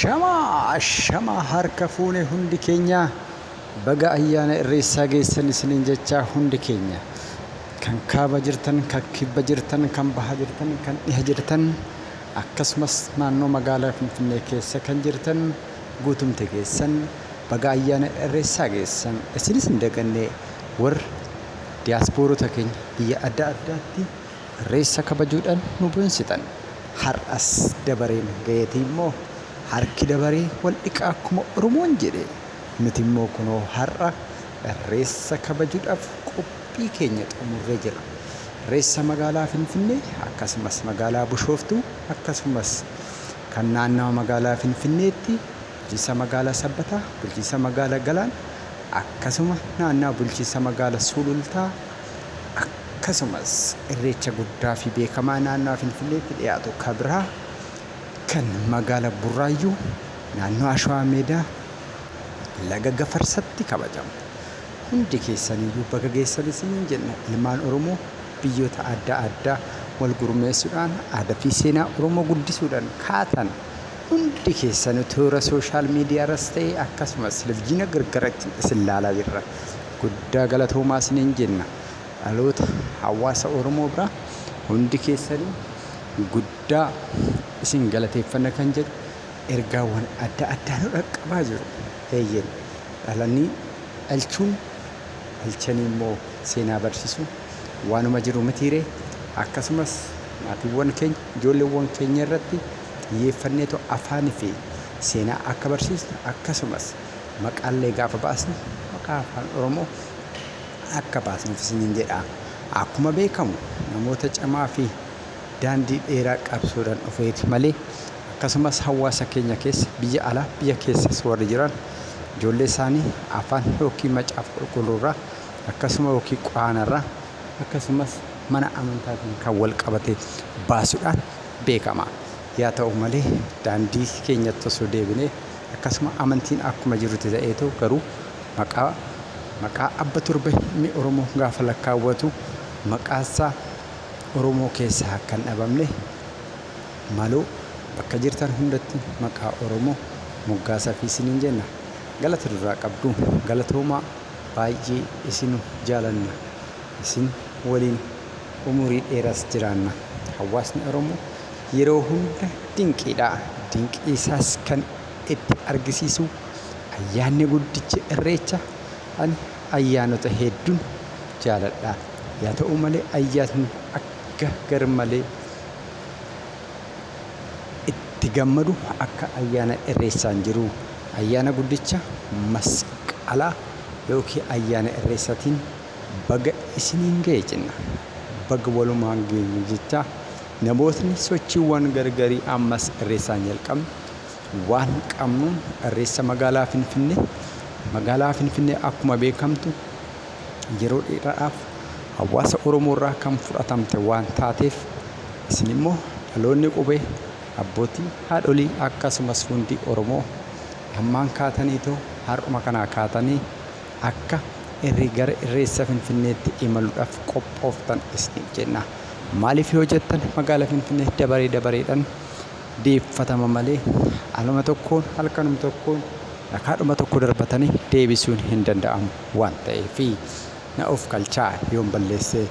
Shama harka fuune hundi keenya baga ayyaana irreessaa geessan isiniin jechaa hundi keenya kan kaaba jirtan, kan kibba jirtan, kan baha jirtan, kan dhiha jirtan akkasumas naannoo magaalaa Finfinnee keessa kan jirtan guutumte geessan baga ayyaana irreessaa geessan isinis hin daganne warra diyaaspoorota keenya biyya adda addaatti irreessa kabajuudhaan nu boonsitan har'as dabareen gayeetii immoo harki dabaree wal dhiqaa akkuma Oromoon jedhe nuti immoo kunoo har'a irreessa kabajuudhaaf qophii keenya xumurree jira. Irreessa magaalaa Finfinnee akkasumas magaalaa Bishooftuu akkasumas kan naannoo magaalaa Finfinneetti bulchiinsa magaalaa Sabbataa, bulchiinsa magaalaa Galaan akkasuma naannoo bulchiinsa magaalaa Sulultaa akkasumas irreecha guddaa fi beekamaa naannoo Finfinneetti dhiyaatu kabraa kan magaalaa Burraayyuu naannoo Ashwaa Meedaa laga Gafarsatti kabajamu. Hundi keessaniyyuu baga geessan isiniin jenna. Ilmaan Oromoo biyyoota adda addaa wal gurmeessuudhaan aadaa fi seenaa Oromoo guddisuudhaan kaatan hundi keessanii toora sooshaal miidiyaarras ta'e akkasumas televizyiina gargaraatti isin ilaalaa jirra. Guddaa galatoomaa isiniin jenna. Dhaloota hawaasa Oromoo biraa hundi keessanii guddaa isin galateeffanna kan jedhu ergaawwan adda addaa nu dhaqqabaa jiru. Eeyyen dhalanii dhalchuun dhalchanii immoo seenaa barsiisuu waanuma jiru mitiiree akkasumas maatiiwwan keenya ijoolleewwan keenya irratti xiyyeeffanneetoo afaanii fi seenaa akka barsiisnu akkasumas maqaallee gaafa baasnu maqaa afaan Oromoo akka baasnuuf isiniin jedha. Akkuma beekamu namoota cimaa fi daandii dheeraa qabsuudhaan dhufeeti malee akkasumas hawaasa keenya keessa biyya alaa biyya keessas warri jiran ijoollee isaanii afaan yookiin macaafa qulqulluurraa akkasuma yookiin quraanarraa akkasumas mana amantaatiin kan wal qabate baasuudhaan beekama. Yaa ta'u malee daandii keenyatti osoo deebinee akkasuma amantiin akkuma jirutti ta'eetoo garuu maqaa abba turbe inni Oromoo gaafa lakkaawwatu maqaasaa Oromoo keessaa kan dhabamne maloo bakka jirtan hundatti maqaa Oromoo moggaasaa fi isiniin jenna. Galata duraa qabdu galatoomaa baay'ee isinu jaalanna. Isin waliin umurii dheeras jiraanna. Hawaasni Oromoo yeroo hunda dinqiidha. Dinqii isaas kan itti argisiisu ayyaanni guddichi irreecha ani ayyaanota hedduun jaaladha. Yaa ta'u malee ayyaanni akka garmalee itti gammadu akka ayyaana irreessaan jiru ayyaana guddicha masqalaa yookiin ayyaana irreessatiin baga isiniin ga'e jenna. Baga walumaan geenye jecha namootni sochiiwwan gargarii ammas irreessaan jalqabne waan qabnuun irreessa magaalaa Finfinnee akkuma beekamtu yeroo dheeraadhaaf hawaasa Oromoo irraa kan fudhatamte waan taateef isin immoo dhaloonni qubee abbootii haadholii akkasumas hundi Oromoo hammaan kaataniitoo har'uma kanaa kaatanii akka gara irreessa Finfinneetti imaluudhaaf qophooftan isin jenna. Maaliif yoo jettan magaalaa Finfinnee dabareedhaan deeffatama malee aluma tokkoon halkanuma tokkoon dhakaadhuma tokko darbatanii deebisuun hin danda'amu waan ta'eef na of kalchaa yoon balleesse.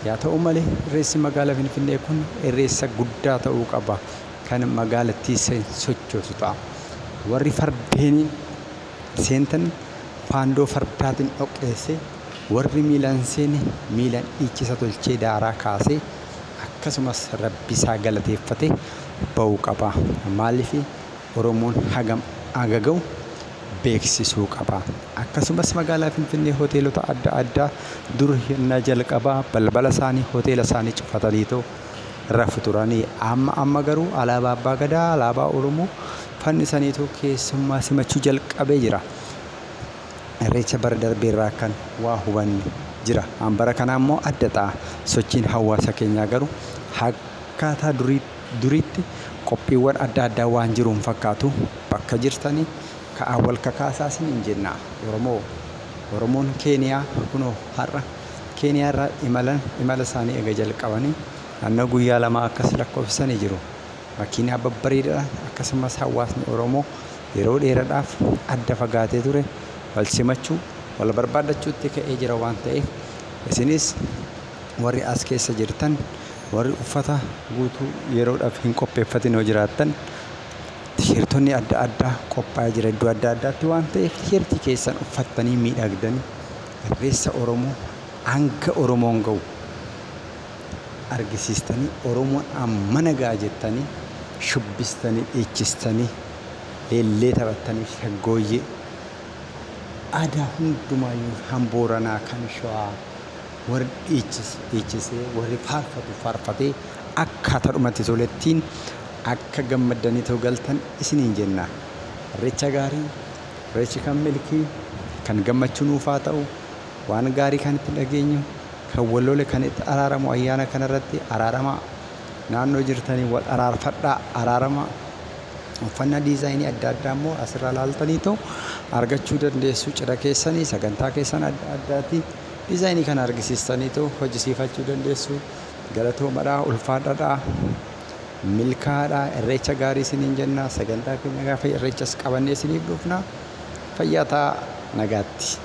Yaa ta'u malee irreessi magaalaa Finfinnee kun irreessa guddaa ta'uu qaba. Kan magaalattii sochoosu ta'a. Warri fardeeniin seentan faandoo fardaatiin dhoqqeessee warri miilaan seene miilaan dhiichisa tolchee daaraa kaasee akkasumas rabbisaa galateeffatee ba'uu qaba. Maaliif Oromoon hagam agaga'u beeksisuu qaba. Akkasumas magaalaa Finfinnee hoteelota adda addaa dur hirna jalqabaa balbala isaanii hoteela isaanii cufataniitoo rafu turanii amma garuu alaabaa abbaa gadaa alaabaa Oromoo fannisaniitoo keessummaa simachuu jalqabee jira. Irreecha bara darbeerraa kan waa hubanne jira. Bara kana immoo adda ta'a. Sochiin hawaasa keenyaa garuu akkaataa duriitti qophiiwwan adda addaa waan jiruun fakkaatu bakka jirtanii ka'aa wal kakaasaa isiniin jenna. Oromoon Keeniyaa kunoo har'a Keeniyaarraa imala isaanii eega jalqabanii naannoo guyyaa lama akkas lakkoofsanii jiru. makiinaa babbareedaadhaan akkasumas hawaasni Oromoo yeroo dheeraadhaaf adda fagaatee ture wal simachuu wal barbaadachuutti ka'ee jira waan ta'eef isinis warri as keessa jirtan warri uffata guutuu yeroodhaaf hin qopheeffatin yoo jiraattan tisheertonni adda addaa qophaa'ee jira iddoo adda addaatti waan ta'eef tisheertii keessan uffattanii miidhagdanii irreessa Oromoo hanga Oromoon ga'u argisiistanii Oromoon amma nagaa jettanii shubbistanii dhiichistanii leellee taphattanii shaggooyyee aadaa hundumaayyuu kan Booranaa kan Shawaa warri dhiichisee warri faarfatu faarfatee akkaataa dhumatti tolettiin akka gammaddanii ta'u galtan isiniin jenna. Irreecha gaarii, irreechi kan milkii, kan gammachuu nuuf haa ta'u, waan gaarii kan itti dhageenyu, kan walloole kan itti araaramu ayyaana kanarratti araarama naannoo jirtanii wal araarfadhaa araarama. Uffannaa diizaayinii adda addaa immoo asirraa ilaaltanii ta'u argachuu dandeessu. Cidha keessanii sagantaa keessan adda addaatti diizaayinii kana argisiistanii ta'u hojjisiifachuu dandeessu. Galatoomadhaa, ulfaadhaadhaa, milkaadhaa, irreecha gaarii isiniin jenna. Sagantaa keenya gaafa irreechas qabannee isiniif dhufna. Fayyaa ta'aa, nagaatti.